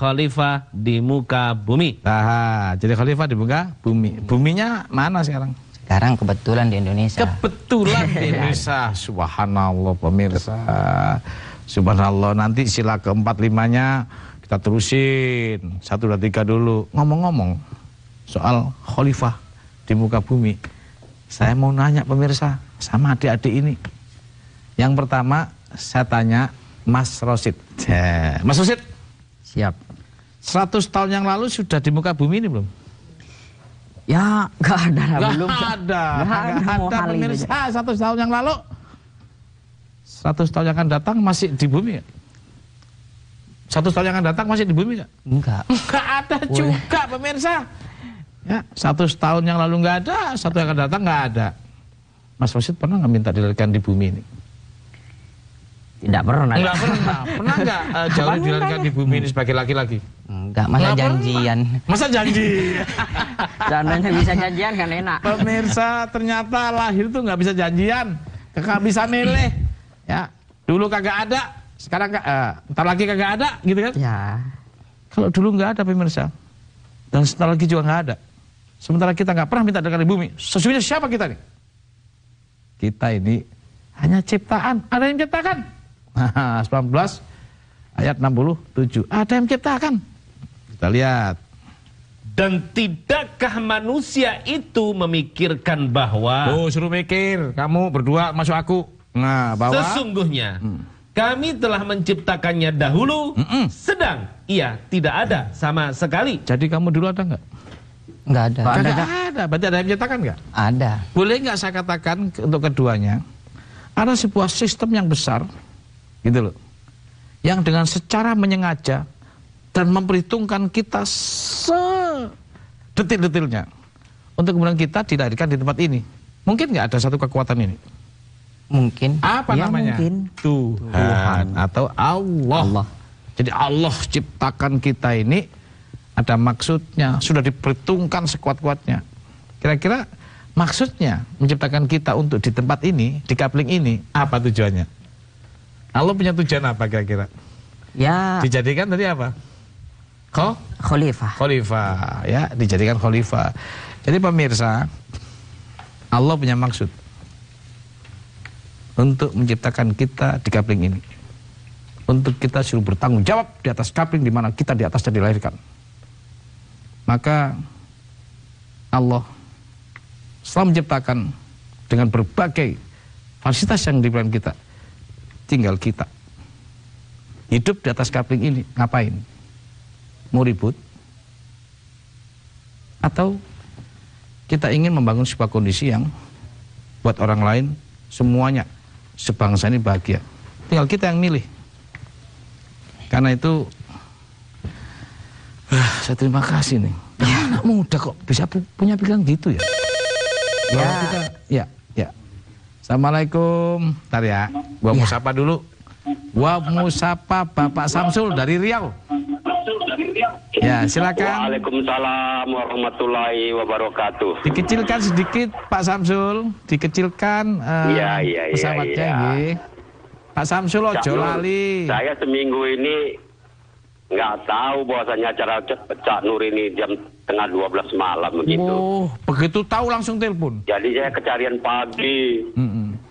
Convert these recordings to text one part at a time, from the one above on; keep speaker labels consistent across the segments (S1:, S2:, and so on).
S1: khalifah di muka bumi.
S2: Nah, jadi khalifah di muka bumi. Buminya mana sekarang?
S3: Sekarang kebetulan di Indonesia.
S2: Kebetulan di Indonesia. Subhanallah pemirsa. Subhanallah, nanti sila ke-45-nya kita terusin 1, 2, 3 dulu. Ngomong-ngomong soal khalifah di muka bumi, saya mau nanya pemirsa sama adik-adik ini. Yang pertama saya tanya Mas Rosid. Mas Rosid,
S3: Siap.
S2: 100 tahun yang lalu sudah di muka bumi ini belum?
S3: Ya, nggak ada. Belum.
S2: Nggak ada
S3: mau hal itu.
S2: pemirsa. 100 tahun yang lalu, 100 tahun yang akan datang masih di bumi nggak? 100 tahun yang akan datang masih di bumi nggak?
S3: Enggak.
S2: Nggak ada juga pemirsa. Ya, 100 tahun yang lalu nggak ada, 1 yang akan datang nggak ada. Mas Rosid pernah nggak minta dilahirkan di bumi ini?
S3: Tidak pernah.
S2: Nggak pernah. Pernah nggak jauh dilahirkan di bumi ini sebagai laki-laki?
S3: Enggak, masa
S2: Nggak
S3: janjian.
S2: pernah. Masa janji?
S3: Seandainya bisa janjian kan enak.
S2: Pemirsa, ternyata lahir tuh nggak bisa janjian, nggak bisa milih. Ya, dulu kagak ada, sekarang ntar lagi kagak ada, gitu kan?
S3: Ya.
S2: Kalau dulu nggak ada pemirsa, dan sebentar lagi juga nggak ada. Sementara kita nggak pernah minta dari bumi. Sesungguhnya siapa kita nih? Kita ini hanya ciptaan. Ada yang menciptakan. 19 ayat 67. Ada yang menciptakan. Kita lihat.
S1: Dan tidakkah manusia itu memikirkan bahwa
S2: Oh, suruh mikir. Kamu berdua masuk aku. Nah, bahwa
S1: sesungguhnya kami telah menciptakannya dahulu, sedang ia tidak ada sama sekali.
S2: Jadi kamu dulu ada nggak?
S3: Enggak ada.
S2: Nggak ada. Berarti ada yang menciptakan nggak?
S3: Ada.
S2: Boleh nggak saya katakan untuk keduanya, ada sebuah sistem yang besar, gitu loh, yang dengan secara menyengaja dan memperhitungkan kita sedetil-detilnya untuk kemudian kita dilahirkan di tempat ini. Mungkin nggak ada satu kekuatan ini?
S3: Mungkin.
S2: Apa
S3: Ya,
S2: namanya?
S3: Mungkin.
S2: Tuhan atau Allah. Jadi Allah ciptakan kita ini ada maksudnya, sudah diperhitungkan sekuat-kuatnya. Kira-kira maksudnya menciptakan kita untuk di tempat ini, di coupling ini, apa tujuannya? Allah punya tujuan apa kira-kira?
S3: Ya.
S2: Dijadikan tadi apa?
S3: Khalifah.
S2: Khalifah, ya, dijadikan khalifah. Jadi pemirsa, Allah punya maksud untuk menciptakan kita di coupling ini, untuk kita suruh bertanggung jawab di atas coupling di mana kita di atasnya dilahirkan. Maka Allah setelah menciptakan dengan berbagai fasilitas yang diberikan kita, tinggal kita hidup di atas coupling ini. Ngapain? Mau ribut? Atau kita ingin membangun sebuah kondisi yang buat orang lain semuanya sebangsa ini bahagia? Tinggal kita yang milih. Karena itu saya terima kasih nih. Anak muda kok bisa punya pikiran gitu ya?
S3: Ya.
S2: Kita, ya. Assalamualaikum. Ntar ya, gua mau sapa dulu. Gua mau sapa Bapak Samsul dari Riau. Ya, silakan.
S4: Waalaikumsalam warahmatullahi wabarakatuh.
S2: Dikecilkan sedikit Pak Samsul, dikecilkan pesawatnya nggih. Pak Samsul ojo lali.
S4: Saya seminggu ini nggak tahu bahwasanya acara Cak Nur ini jam tengah 12 malam begitu.
S2: Oh, begitu tahu langsung telepon.
S4: Jadi saya kecarian pagi.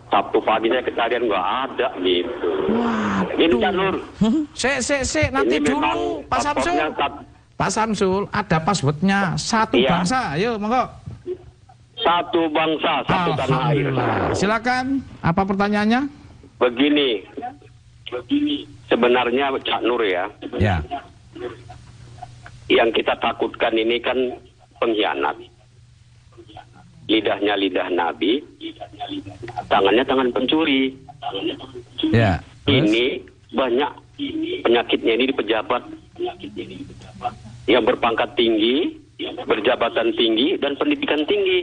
S4: Sabtu pagi saya kecarian nggak ada gitu.
S2: Wah,
S4: ini Cak Nur.
S2: Nanti
S4: Ini
S2: dulu
S4: memang
S2: Pak Samsul.
S4: passwordnya
S2: Pak Samsul, ada passwordnya satu
S4: Iya.
S2: bangsa. Ayo, monggo.
S4: satu bangsa, satu tanah air.
S2: Alhamdulillah. Silakan. Apa pertanyaannya?
S4: Begini, sebenarnya Cak Nur ya,
S2: Ya.
S4: yang kita takutkan ini kan pengkhianat. Lidahnya lidah Nabi, tangannya tangan pencuri.
S2: Ya. Terus?
S4: Ini banyak penyakitnya ini di pejabat yang berpangkat tinggi, berjabatan tinggi, dan pendidikan tinggi.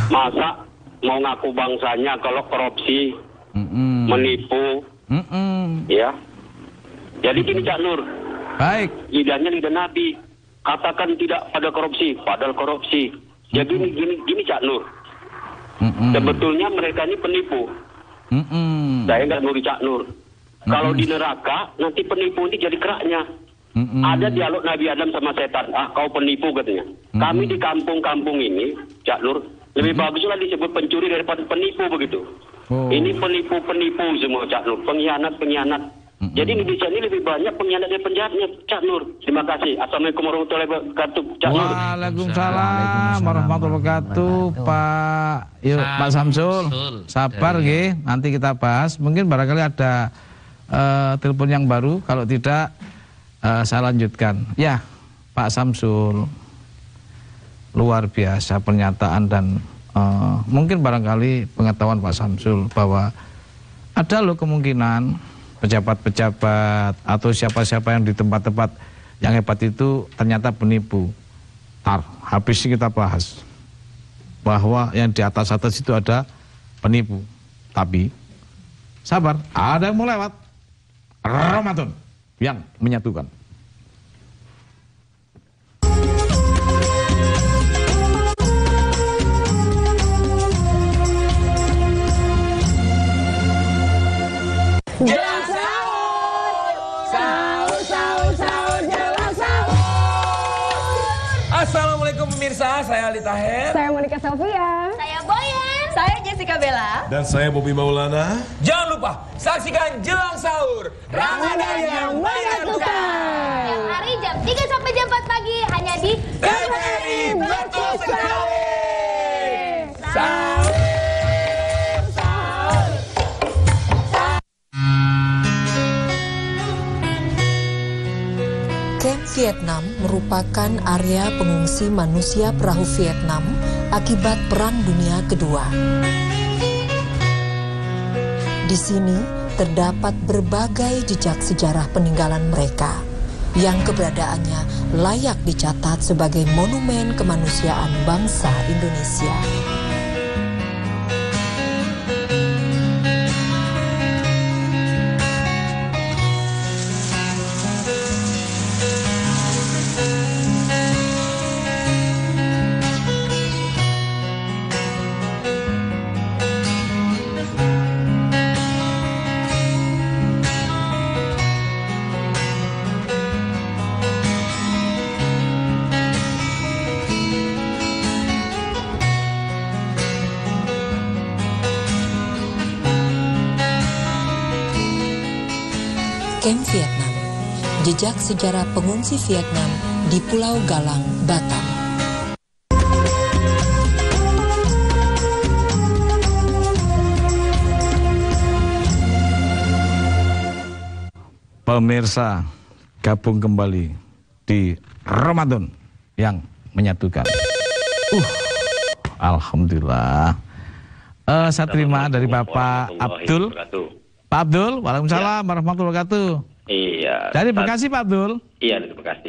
S4: Masa mau ngaku bangsanya kalau korupsi, menipu, ya. Jadi gini Cak Nur,
S2: Baik.
S4: lidahnya lidah Nabi, katakan tidak pada korupsi, padahal korupsi. Ya gini Cak Nur, sebetulnya mereka ini penipu. Saya nggak nuri Cak Nur, Kalau di neraka nanti penipu ini jadi keraknya. Ada dialog Nabi Adam sama setan. Ah, kau penipu katanya. Kami di kampung-kampung ini, Cak Nur, lebih baguslah disebut pencuri daripada penipu begitu. Ini penipu-penipu semua, Cak Nur. Pengkhianat-pengkhianat. Jadi Indonesia ini lebih banyak pengkhianat dari penjahatnya, Cak Nur. Terima kasih. Assalamualaikum warahmatullahi wabarakatuh, Cak Nur.
S2: Waalaikumsalam warahmatullahi wabarakatuh, Pak. Yuk, Pak Samsul. Sabar nggih, nanti kita bahas. Mungkin barangkali ada telepon yang baru. Kalau tidak, saya lanjutkan. Ya, Pak Samsul, luar biasa pernyataan dan mungkin barangkali pengetahuan Pak Samsul bahwa ada loh kemungkinan pejabat-pejabat atau siapa-siapa yang di tempat-tempat yang hebat itu ternyata penipu. Habis kita bahas bahwa yang di atas-atas itu ada penipu. Tapi sabar, ada yang mau lewat. Ramadan yang menyatukan.
S5: Jelang sahur, sahur, sahur, sahur, jelang sahur.
S6: Assalamualaikum pemirsa, saya Ali Taher.
S5: Saya Monica Sofia.
S7: Saya Boyen. Saya Jessica Bella.
S8: Dan saya Bobby Maulana.
S6: Jangan lupa saksikan Jelang Sahur
S5: Ramadan yang menyatukan.
S7: Setiap hari jam 3 sampai jam 4 pagi hanya di
S6: TVRI. Betul sekali.
S5: Sahur, sahur.
S9: Camp Vietnam merupakan area pengungsi manusia perahu Vietnam akibat Perang Dunia Kedua. Di sini terdapat berbagai jejak sejarah peninggalan mereka yang keberadaannya layak dicatat sebagai monumen kemanusiaan bangsa Indonesia. Camp Vietnam, jejak sejarah pengungsi Vietnam di Pulau Galang, Batam.
S2: Pemirsa, gabung kembali di Ramadan yang menyatukan. Alhamdulillah. Saya terima dari Bapak Abdul. Pak Abdul, waalaikumsalam warahmatullahi wabarakatuh.
S4: Iya.
S2: Dari Bekasi Pak Abdul.
S4: Iya, dari Bekasi.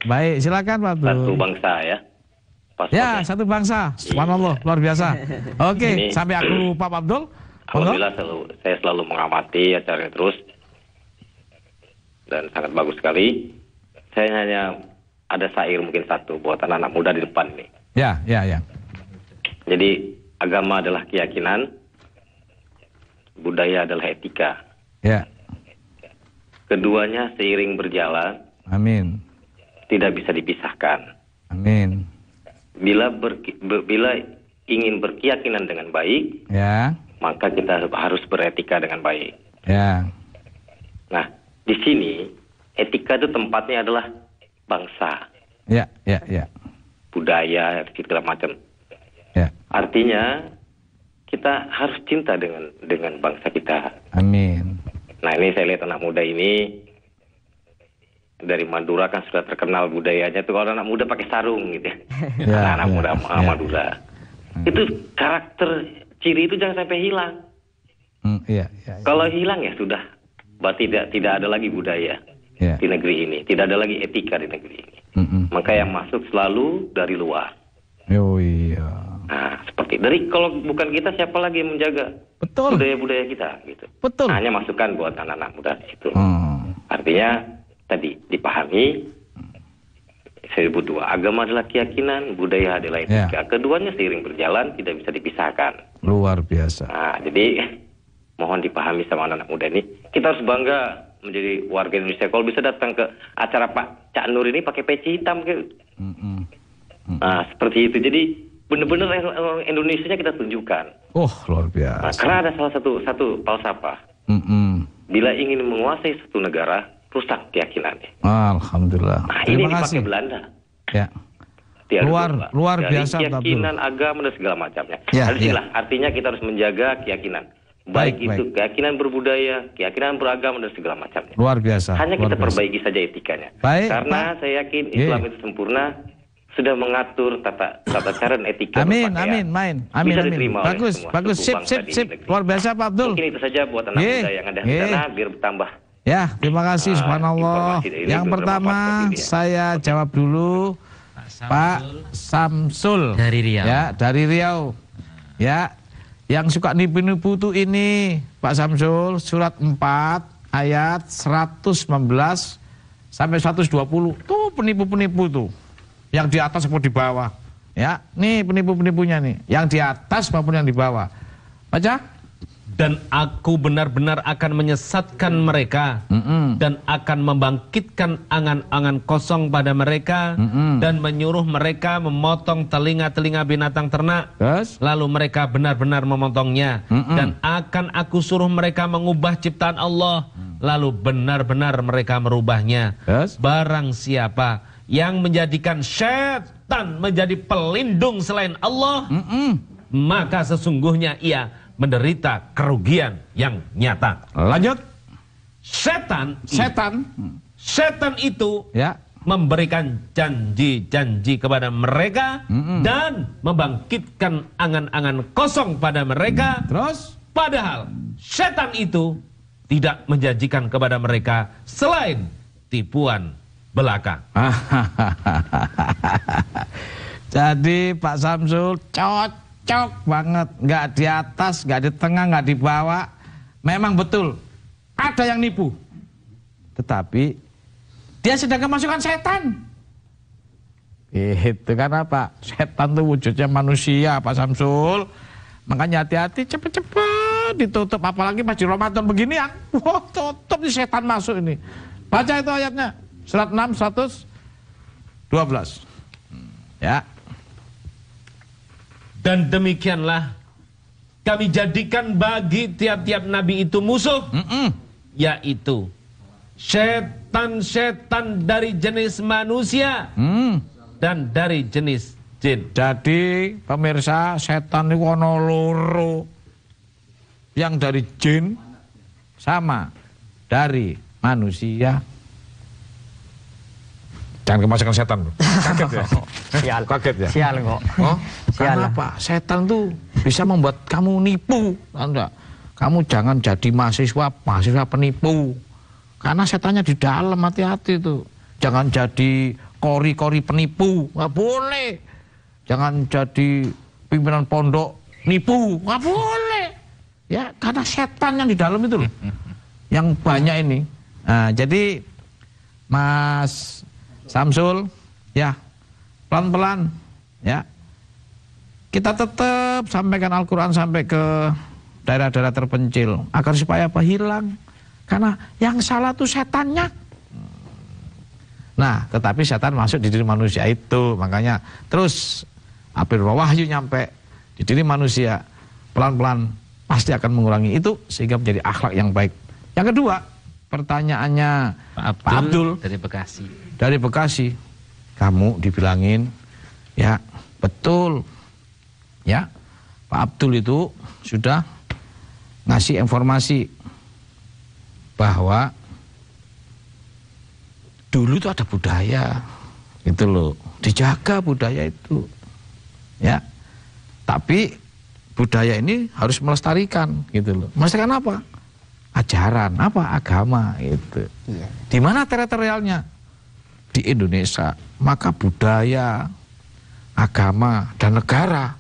S2: Baik, silakan Pak Abdul.
S4: Satu bangsa ya.
S2: Ya, satu bangsa. Subhanallah, luar biasa. Oke, sampai aku lupa Pak Abdul.
S4: Alhamdulillah saya selalu mengamati acaranya terus. Dan sangat bagus sekali. Saya hanya ada syair mungkin satu buat anak-anak muda di depan nih.
S2: Ya.
S4: Jadi agama adalah keyakinan, budaya adalah etika.
S2: Ya.
S4: Keduanya seiring berjalan.
S2: Amin.
S4: Tidak bisa dipisahkan.
S2: Amin.
S4: Bila ingin berkeyakinan dengan baik,
S2: Ya.
S4: maka kita harus beretika dengan baik.
S2: Ya.
S4: Nah, di sini etika itu tempatnya adalah bangsa,
S2: Ya.
S4: budaya, segala macam.
S2: Ya.
S4: Artinya kita harus cinta dengan bangsa kita.
S2: Amin.
S4: Nah, ini saya lihat anak muda ini dari Madura kan sudah terkenal budayanya tuh, kalau anak muda pakai sarung gitu ya. Anak muda Madura. Itu karakter ciri itu jangan sampai hilang.
S2: Iya.
S4: Kalau hilang ya sudah, berarti tidak ada lagi budaya di negeri ini, tidak ada lagi etika di negeri ini. Maka yang masuk selalu dari luar.
S2: Oh iya.
S4: Nah, seperti dari kalau bukan kita siapa lagi yang menjaga budaya-budaya kita gitu.
S2: Betul.
S4: Hanya masukan buat anak-anak muda di situ. Artinya tadi dipahami 1002 agama adalah keyakinan, budaya adalah etika. Keduanya seiring berjalan, tidak bisa dipisahkan.
S2: Luar biasa.
S4: Nah, jadi
S8: mohon dipahami sama anak-anak muda ini. Kita harus bangga menjadi warga Indonesia. Kalau bisa datang ke acara Pak Cak Nur ini pakai peci hitam. Nah, seperti itu. Jadi benar-benar orang Indonesia kita tunjukkan.
S2: Oh, luar biasa.
S8: Nah, karena ada salah satu falsafah. Bila ingin menguasai satu negara, rusak keyakinannya.
S2: Alhamdulillah.
S8: Nah, ini dipakai Belanda.
S2: Ya. Luar biasa,
S8: keyakinan, agama dan segala macamnya. Artinya kita harus menjaga keyakinan. Baik itu keyakinan berbudaya, keyakinan beragama dan segala macamnya.
S2: Luar biasa.
S8: Hanya kita perbaiki saja etikanya. Karena saya yakin Islam itu sempurna, sudah mengatur tata cara dan etika.
S2: Amin.
S8: Bisa diterima oleh semua
S2: bagus. Sip. Luar biasa Pak Abdul.
S8: Mungkin itu saja buat anak muda yang ada di sana biar bertambah.
S2: Ya, terima kasih. Subhanallah. Yang pertama saya jawab dulu. Pak Samsul
S3: dari Riau.
S2: Ya, dari Riau. Ya. Yang suka nipu-nipu tuh ini Pak Samsul, surat 4 ayat 119 sampai 120. Tuh penipu-penipu tuh. Yang di atas maupun di bawah. Ya, nih penipu-penipunya nih. Yang di atas maupun yang di bawah. Baca.
S1: Dan aku benar-benar akan menyesatkan mereka dan akan membangkitkan angan-angan kosong pada mereka dan menyuruh mereka memotong telinga-telinga binatang ternak. Lalu mereka benar-benar memotongnya dan akan aku suruh mereka mengubah ciptaan Allah lalu benar-benar mereka merubahnya. Barang siapa yang menjadikan syaitan menjadi pelindung selain Allah, maka sesungguhnya ia menderita kerugian yang nyata.
S2: Lanjut.
S1: Setan itu memberikan janji-janji kepada mereka dan membangkitkan angan-angan kosong pada mereka.
S2: Terus?
S1: Padahal setan itu tidak menjanjikan kepada mereka selain tipuan belaka.
S2: Jadi Pak Samsul cocok banget, nggak di atas, nggak di tengah, nggak di bawah. Memang betul ada yang nipu, tetapi dia sedang kemasukan setan. Itu karena apa? Setan tuh wujudnya manusia, Pak Samsul. Makanya hati-hati, cepet-cepet ditutup. Apalagi pas di Ramadan beginian, wah tutup nih, setan masuk ini. Baca itu ayatnya, surat 6 112. Ya.
S1: Dan demikianlah kami jadikan bagi tiap-tiap nabi itu musuh, yaitu setan-setan dari jenis manusia dan dari jenis jin.
S2: Jadi pemirsa, setan itu ono loro, yang dari jin sama dari manusia. Jangan kemasukan setan, kaget ya?
S3: Sial.
S2: Kaget ya?
S3: Sial kok.
S2: Oh? Karena apa? Setan tuh bisa membuat kamu nipu. Anda, kamu jangan jadi mahasiswa penipu. Karena setannya di dalam, hati-hati tuh. Jangan jadi kori-kori penipu, nggak boleh. Jangan jadi pimpinan pondok nipu, nggak boleh. Ya, karena setan yang di dalam itu loh, yang banyak ini. Nah, jadi Mas Samsul, ya pelan-pelan, ya kita tetap sampaikan Al-Quran sampai ke daerah-daerah terpencil agar supaya apa? Hilang. Karena yang salah tuh setannya. Nah, tetapi setan masuk di diri manusia itu, makanya terus apir wahyu nyampe di diri manusia, pelan-pelan pasti akan mengurangi itu sehingga menjadi akhlak yang baik. Yang kedua, pertanyaannya Pak Abdul
S3: dari Bekasi.
S2: Dari Bekasi, kamu dibilangin, ya betul, ya Pak Abdul itu sudah ngasih informasi bahwa dulu itu ada budaya, itu loh, dijaga budaya itu, ya. Tapi budaya ini harus melestarikan, gitu loh. Melestarikan apa? Ajaran, apa? Agama, itu.
S3: Iya.
S2: Di mana teritorialnya? Di Indonesia. Maka budaya, agama, dan negara,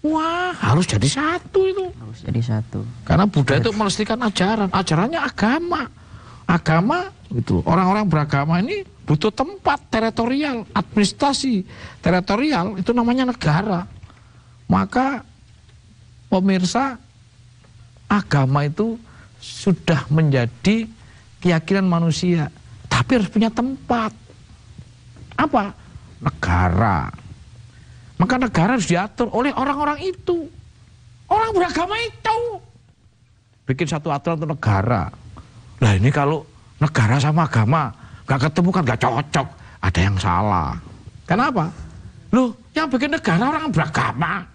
S2: wah harus jadi satu itu.
S3: Harus jadi satu.
S2: Karena budaya itu melestarikan ajaran, ajarannya agama. Agama itu orang-orang beragama ini butuh tempat teritorial, administrasi teritorial, itu namanya negara. Maka pemirsa, agama itu sudah menjadi keyakinan manusia, tapi harus punya tempat. Apa? Negara. Maka negara harus diatur oleh orang-orang itu, orang beragama itu. Bikin satu aturan untuk negara. Lah ini kalau negara sama agama gak ketemu kan gak cocok, ada yang salah. Kenapa? Loh, yang bikin negara orang beragama.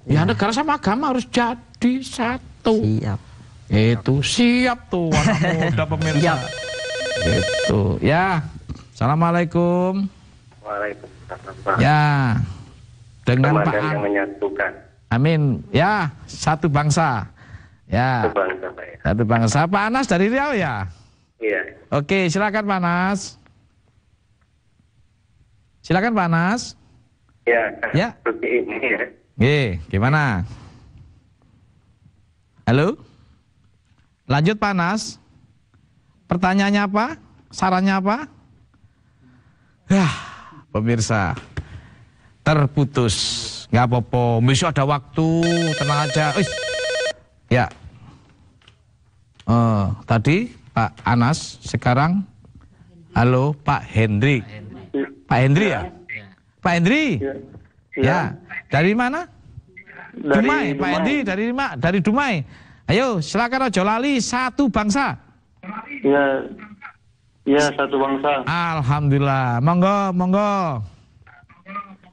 S2: Ya negara sama agama harus jadi satu.
S3: Siap.
S2: Itu siap tuh anak muda pemirsa. Itu ya. Assalamualaikum.
S10: Waalaikumsalam.
S2: Ya. Dengan Pak
S10: yang menyatukan.
S2: Amin. Ya, satu bangsa. Ya.
S10: Satu bangsa, Pak.
S2: Satu bangsa. Pak Anas dari Riau ya?
S10: Iya.
S2: Oke, silakan Pak Anas. Silakan Pak Anas.
S10: Ya. Seperti ini ya.
S2: Gimana? Halo? Lanjut Pak Anas. Pertanyaannya apa? Sarannya apa? Pemirsa, terputus. Nggak apa-apa, besok ada waktu, tenang aja. Ya. Tadi Pak Anas, sekarang halo Pak Hendri. Pak Hendri ya? Pak Hendri? Ya. Dari mana? Dumai. Pak Hendri dari Dumai. Ayo, silakan ojo lali, satu bangsa.
S11: Ya, satu bangsa.
S2: Alhamdulillah. Monggo.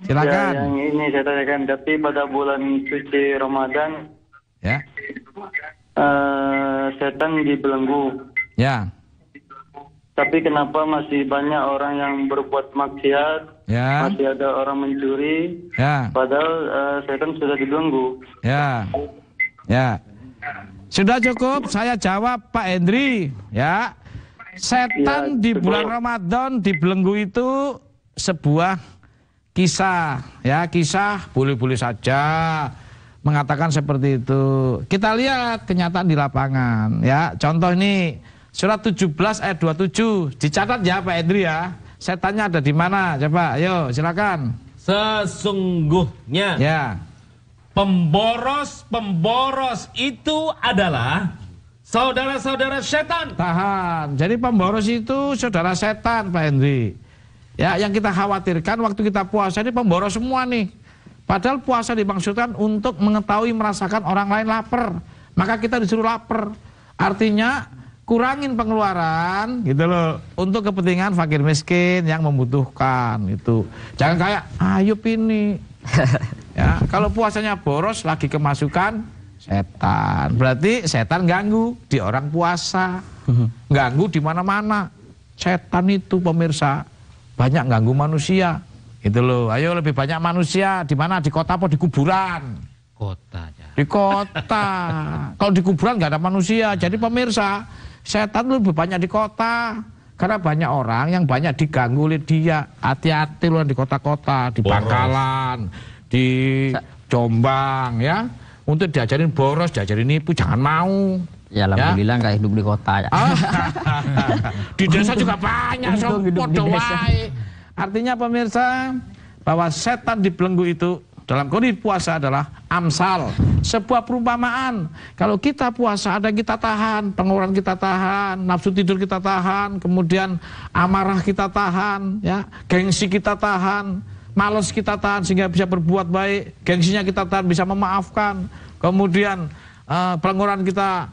S2: Silakan.
S11: Ya, yang ini saya tanyakan, tapi pada bulan suci Ramadan,
S2: ya,
S11: setan dibelenggu.
S2: Ya.
S11: Tapi kenapa masih banyak orang yang berbuat maksiat?
S2: Ya.
S11: Masih ada orang mencuri.
S2: Ya.
S11: Padahal setan sudah dibelenggu.
S2: Ya. Sudah cukup, saya jawab Pak Hendri. Ya. Setan di bulan Ramadan dibelenggu itu sebuah kisah. Ya, kisah boleh-boleh saja mengatakan seperti itu. Kita lihat kenyataan di lapangan. Ya, contoh ini surat 17 ayat 27. Dicatat ya Pak Hendri ya. Setannya ada di mana? Coba, ayo silakan.
S1: Sesungguhnya.
S2: Ya.
S1: Pemboros itu adalah saudara-saudara setan.
S2: Tahan. Jadi pemboros itu saudara setan, Pak Hendri. Ya, yang kita khawatirkan waktu kita puasa ini pemboros semua nih. Padahal puasa dimaksudkan untuk mengetahui, merasakan orang lain lapar. Maka kita disuruh lapar. Artinya kurangin pengeluaran gitu loh untuk kepentingan fakir miskin yang membutuhkan itu. Jangan kayak Ayub ini. Ya, kalau puasanya boros lagi kemasukan setan. Berarti setan ganggu di orang puasa. Ganggu di mana-mana. Setan itu pemirsa banyak ganggu manusia. Gitu loh. Ayo lebih banyak manusia di mana? Di kota apa di kuburan?
S1: Kotanya.
S2: Di kota. Kalau di kuburan nggak ada manusia. Jadi pemirsa, setan lebih banyak di kota. Karena banyak orang yang banyak diganggu oleh dia. Hati-hati loh di kota-kota, di Bangkalan, di Jombang ya. Untuk diajarin boros, diajarin nipu, jangan mau.
S3: Ya alhamdulillah nggak hidup di kota ya.
S2: Di desa juga banyak podo wae. Artinya pemirsa bahwa setan dibelenggu itu dalam kondisi puasa adalah amsal, sebuah perumpamaan. Kalau kita puasa ada yang kita tahan, pengeluaran kita tahan, nafsu tidur kita tahan, kemudian amarah kita tahan, ya, gengsi kita tahan, malas kita tahan sehingga bisa berbuat baik, gengsinya kita tahan bisa memaafkan, kemudian pengeluaran kita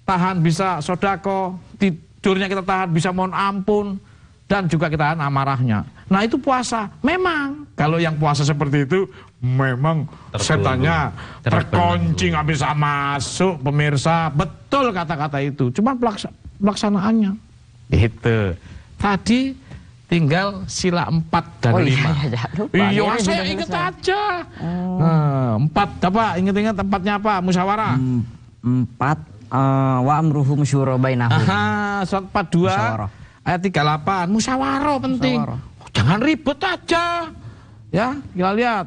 S2: tahan bisa sodako, tidurnya kita tahan bisa mohon ampun, dan juga kita tahan amarahnya. Nah itu puasa. Memang kalau yang puasa seperti itu memang setannya terkunci nggak bisa masuk pemirsa. Betul kata-kata itu. Cuman pelaksanaannya itu. Tadi tinggal sila 4 dan 5. Iya, saya ingat aja. 4 apa? Ingat-ingat tempatnya apa? Musyawarah.
S3: 4 wa amruhum syura bainahum.
S2: Surat 42 ayat 38. Musyawarah penting. Jangan ribut aja. Ya, kita lihat.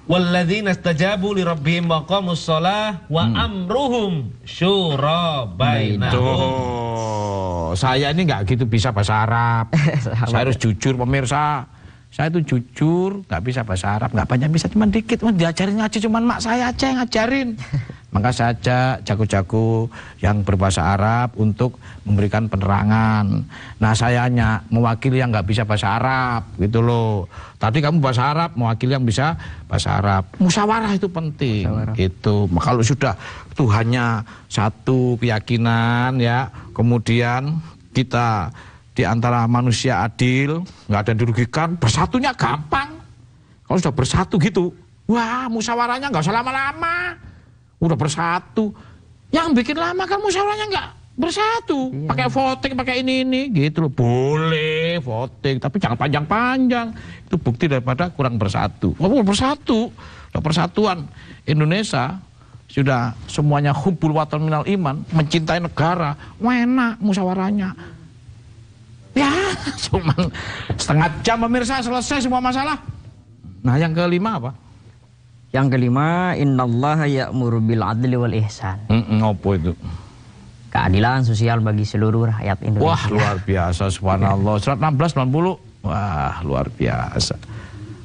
S1: Walladzina istajabu li rabbihim wa qamus shalah wa amruhum syura bainahum.
S2: Saya ini nggak gitu bisa bahasa Arab. Saya harus jujur pemirsa. Saya itu jujur, nggak bisa bahasa Arab, nggak banyak bisa, cuman dikit. Diajarin ngaji cuman mak saya aja yang ngajarin. Maka saya ajak jago-jago yang berbahasa Arab untuk memberikan penerangan. Nah, saya hanya mewakili yang nggak bisa bahasa Arab gitu loh. Tadi kamu bahasa Arab, mewakili yang bisa bahasa Arab. Musyawarah itu penting. Itu kalau sudah Tuhannya satu keyakinan ya, kemudian kita di antara manusia adil, nggak ada yang dirugikan, bersatunya gampang. Kalau sudah bersatu gitu, wah musyawarahnya nggak usah lama-lama. Udah bersatu, yang bikin lama kan musyawarahnya nggak bersatu, pakai voting, pakai ini gitu loh. Boleh voting, tapi jangan panjang-panjang. Itu bukti daripada kurang bersatu. Walaupun bersatu, persatuan Indonesia sudah semuanya hubbul watan minal iman, mencintai negara, enak musyawarahnya. Ya, cuma setengah jam pemirsa selesai semua masalah. Nah, yang kelima apa?
S3: Yang kelima, innallaha ya'muru bil adli wal ihsan.
S2: Apa itu?
S3: Keadilan sosial bagi seluruh rakyat Indonesia.
S2: Wah, luar biasa, subhanallah. Surat 16, 90. Wah, luar biasa.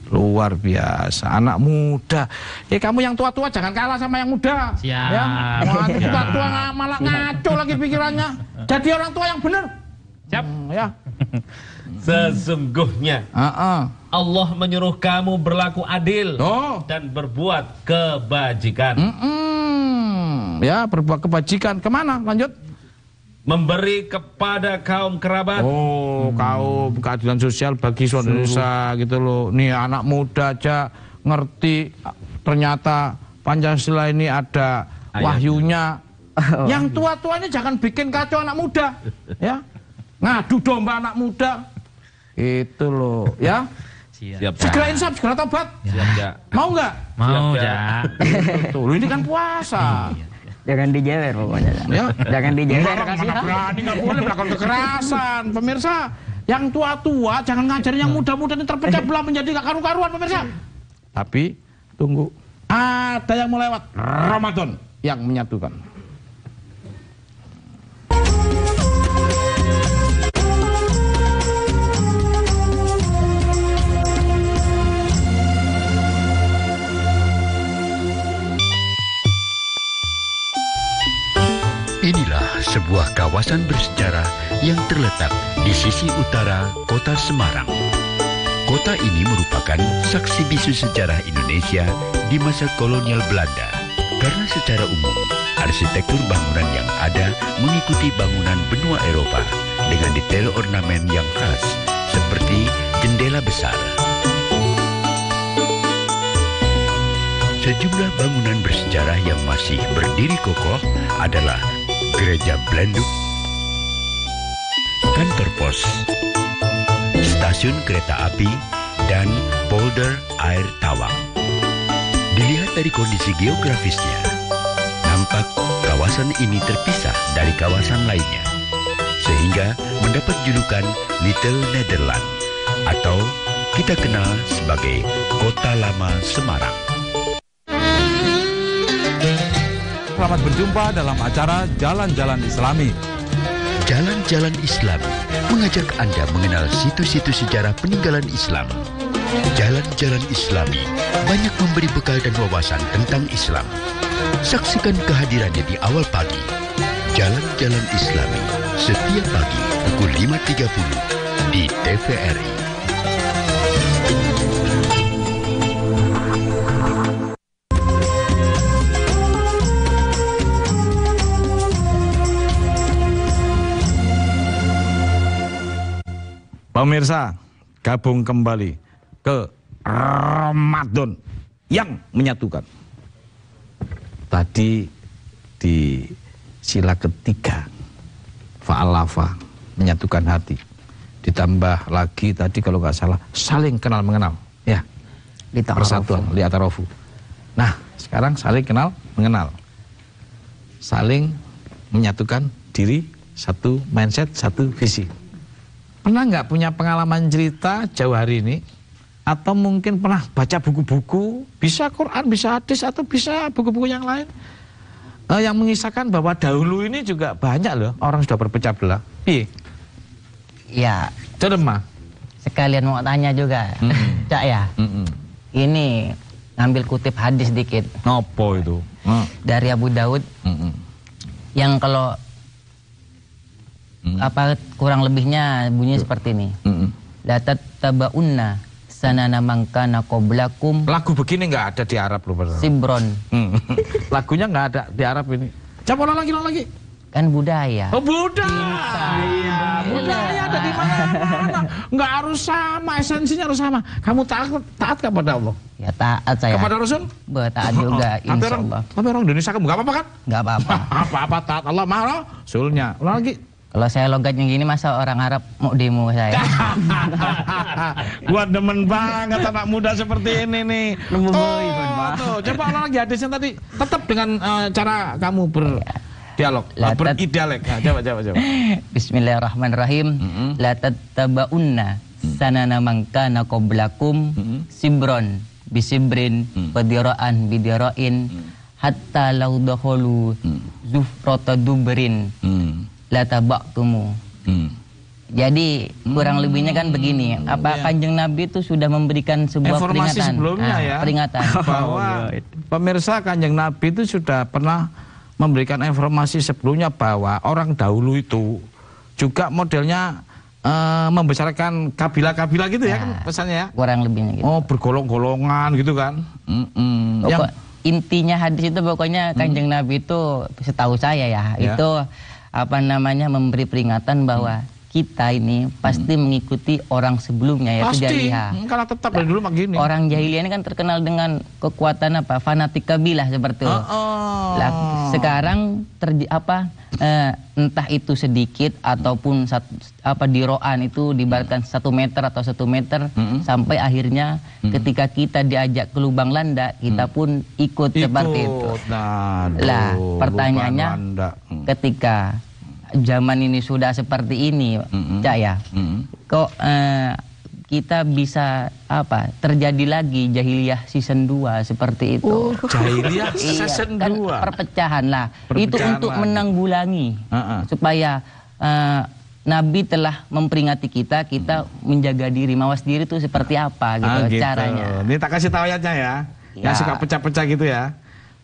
S2: Luar biasa. Anak muda. Kamu yang tua-tua jangan kalah sama yang muda.
S1: Siap.
S2: Ya, tua-tua malah ngaco lagi pikirannya. Jadi orang tua yang benar.
S1: Siap.
S2: Ya.
S1: Sesungguhnya Allah menyuruh kamu berlaku adil dan berbuat kebajikan.
S2: Ya, berbuat kebajikan. Kemana? Lanjut.
S1: Memberi kepada kaum kerabat.
S2: Kaum keadilan sosial bagi seluruh Indonesia gitu loh. Nih anak muda aja ngerti ternyata Pancasila ini ada wahyunya. Yang tua-tuanya jangan bikin kacau anak muda. Ya. Ngadu domba anak muda. Itu loh, ya.
S1: Siap.
S2: Segera insaf, segera tobat.
S1: Siap, ya.
S2: Mau nggak?
S1: Mau, ya.
S2: Tuh, ini kan puasa.
S3: Jangan dijewer pokoknya. Ya. Jangan dijewer.
S2: Mana berani, nggak boleh melakukan kekerasan. Pemirsa, yang tua-tua jangan ngajarin yang muda-muda ini terpecah belah menjadi gak karu-karuan pemirsa. Tapi tunggu, ada yang mau lewat Ramadan yang menyatukan.
S12: Inilah sebuah kawasan bersejarah yang terletak di sisi utara kota Semarang. Kota ini merupakan saksi bisu sejarah Indonesia di masa kolonial Belanda. Karena secara umum, arsitektur bangunan yang ada mengikuti bangunan benua Eropa dengan detail ornamen yang khas seperti jendela besar. Sejumlah bangunan bersejarah yang masih berdiri kokoh adalah Gereja Blanduk, kantor pos, stasiun kereta api, dan polder air Tawang. Dilihat dari kondisi geografisnya, nampak kawasan ini terpisah dari kawasan lainnya, sehingga mendapat julukan Little Netherlands, atau kita kenal sebagai Kota Lama Semarang.
S13: Selamat berjumpa dalam acara Jalan-Jalan Islami.
S12: Jalan-Jalan Islami mengajak Anda mengenal situs-situs sejarah peninggalan Islam. Jalan-Jalan Islami banyak memberi bekal dan wawasan tentang Islam. Saksikan kehadirannya di awal pagi. Jalan-Jalan Islami setiap pagi pukul 5.30 di TVRI.
S2: Pemirsa, gabung kembali ke Ramadan yang menyatukan. Tadi di sila ketiga, fa'alafa, menyatukan hati. Ditambah lagi tadi kalau nggak salah, saling kenal mengenal. Ya, persatuan, li'atarafu. Nah, sekarang saling kenal mengenal. Saling menyatukan diri, satu mindset, satu visi. Pernah nggak punya pengalaman cerita jauh hari ini? Atau mungkin pernah baca buku-buku, bisa Quran, bisa hadis, atau bisa buku-buku yang lain, yang mengisahkan bahwa dahulu ini juga banyak loh orang sudah berpecah belah.
S3: Iya.
S2: Coba.
S3: Sekalian mau tanya juga, Cak ya. Ini ngambil kutip hadis dikit.
S2: Nopo itu?
S3: Dari Abu Daud. Yang kalau apa kurang lebihnya bunyinya seperti ini. La tattabaunna sanana man kana qablakum.
S2: Lagu begini nggak ada di Arab loh, Pak.
S3: Sibron.
S2: Lagunya nggak ada di Arab ini. Coba ulang lagi.
S3: Kan budaya.
S2: Oh, budaya. Budaya ada di mana-mana. Nggak harus sama, esensinya harus sama. Kamu taat kepada Allah?
S3: Ya taat saya.
S2: Kepada Rasul?
S3: Taat juga, insya Allah.
S2: Tapi orang Indonesia kamu nggak apa-apa kan?
S3: Nggak apa-apa.
S2: Apa-apa taat Allah, marah Rasulnya. Ulang lagi.
S3: Kalau saya logatnya gini, masa orang Arab mau demo saya?
S2: Gua demen banget anak muda seperti ini nih. Tuh, coba ulang lagi hadisnya tadi. Tetap dengan cara kamu berdialog, beridialek. Coba.
S3: Bismillahirrahmanirrahim. La tattabaunna sanana man kana qablakum sibron bisibrin wadiraan bidira'in hatta law dakhulu zufrata dubrin la tabaqtumu. Jadi kurang lebihnya kan begini, apa Kanjeng Nabi itu sudah memberikan sebuah
S2: informasi
S3: peringatan
S2: sebelumnya ya,
S3: peringatan
S2: bahwa pemirsa Kanjeng Nabi itu sudah pernah memberikan informasi sebelumnya bahwa orang dahulu itu juga modelnya membesarkan kabilah-kabilah gitu ya kan pesannya ya.
S3: Kurang lebihnya gitu.
S2: Oh, bergolong-golongan gitu kan.
S3: Intinya hadis itu pokoknya Kanjeng Nabi itu setahu saya ya, itu apa namanya memberi peringatan bahwa kita ini pasti mengikuti orang sebelumnya yaitu jahiliyah.
S2: Karena tetap dari dulu begini.
S3: Orang jahiliyah ini kan terkenal dengan kekuatan apa? Fanatik kabilah seperti itu. Lah, sekarang entah itu sedikit ataupun diroan itu dibaratkan 1 meter atau 1 meter sampai akhirnya ketika kita diajak ke lubang landa kita pun ikut seperti itu. Lah, pertanyaannya ketika zaman ini sudah seperti ini, Cak ya, kok kita bisa terjadi lagi jahiliyah season 2 seperti itu.
S2: Jahiliyah season 2
S3: kan perpecahan lah. Itu untuk menanggulangi supaya Nabi telah memperingati kita menjaga diri, mawas diri itu seperti apa gitu caranya.
S2: Ini tak kasih tahu ayatnya ya. Yang suka pecah-pecah gitu ya.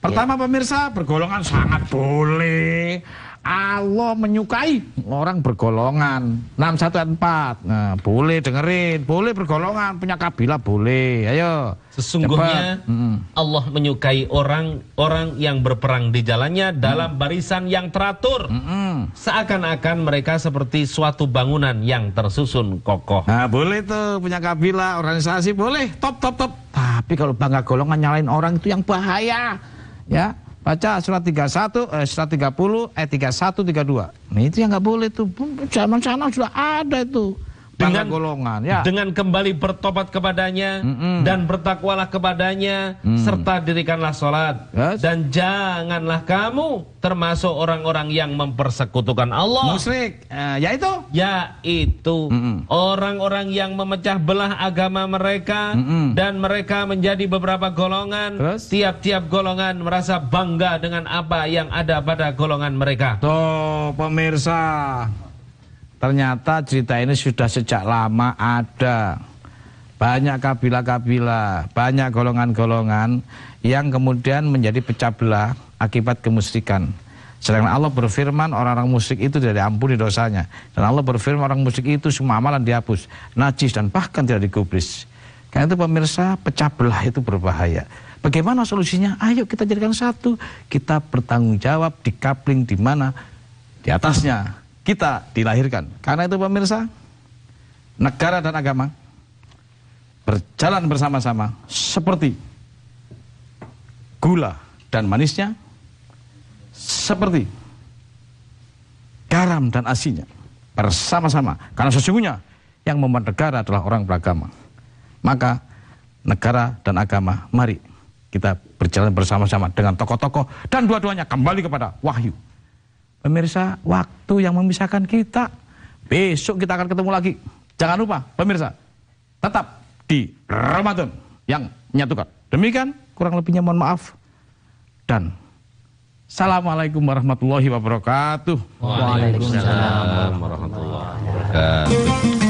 S2: Pertama pemirsa, bergolongan sangat boleh. Allah menyukai orang bergolongan. 61 ayat 4. Nah, boleh dengerin, boleh bergolongan, punya kabilah boleh. Ayo.
S1: Sesungguhnya Allah menyukai orang-orang yang berperang di jalannya dalam barisan yang teratur. Seakan-akan mereka seperti suatu bangunan yang tersusun kokoh.
S2: Nah, boleh tuh punya kabilah, organisasi boleh, top. Tapi kalau bangga golongan nyalain orang itu yang bahaya. Ya. Baca surat 31, surat 30, ayat 31, 32. Nah itu yang nggak boleh tuh. Zaman sana sudah ada itu.
S1: Dengan
S2: golongan, ya.
S1: Dengan kembali bertobat kepadanya dan bertakwalah kepadanya serta dirikanlah sholat. Dan janganlah kamu termasuk orang-orang yang mempersekutukan Allah.
S2: Musyrik,
S1: yaitu orang-orang yang memecah belah agama mereka dan mereka menjadi beberapa golongan. Tiap-tiap golongan merasa bangga dengan apa yang ada pada golongan mereka.
S2: Tuh pemirsa, ternyata cerita ini sudah sejak lama ada. Banyak kabilah-kabilah, banyak golongan-golongan yang kemudian menjadi pecah belah akibat kemusyrikan. Sedangkan Allah berfirman orang-orang musyrik itu tidak diampuni dosanya. Dan Allah berfirman orang musyrik itu semua amalan dihapus, najis dan bahkan tidak digubris. Karena itu pemirsa, pecah belah itu berbahaya. Bagaimana solusinya? Ayo kita jadikan satu. Kita bertanggung jawab di coupling di mana di atasnya kita dilahirkan. Karena itu pemirsa, negara dan agama berjalan bersama-sama seperti gula dan manisnya, seperti garam dan asinnya bersama-sama. Karena sesungguhnya yang membuat negara adalah orang beragama. Maka negara dan agama, mari kita berjalan bersama-sama dengan tokoh-tokoh dan dua-duanya kembali kepada wahyu. Pemirsa, waktu yang memisahkan kita. Besok kita akan ketemu lagi. Jangan lupa, pemirsa, tetap di Ramadan yang menyatukan. Demikian, kurang lebihnya mohon maaf. Dan Assalamualaikum warahmatullahi wabarakatuh.
S1: Waalaikumsalam warahmatullahi wabarakatuh.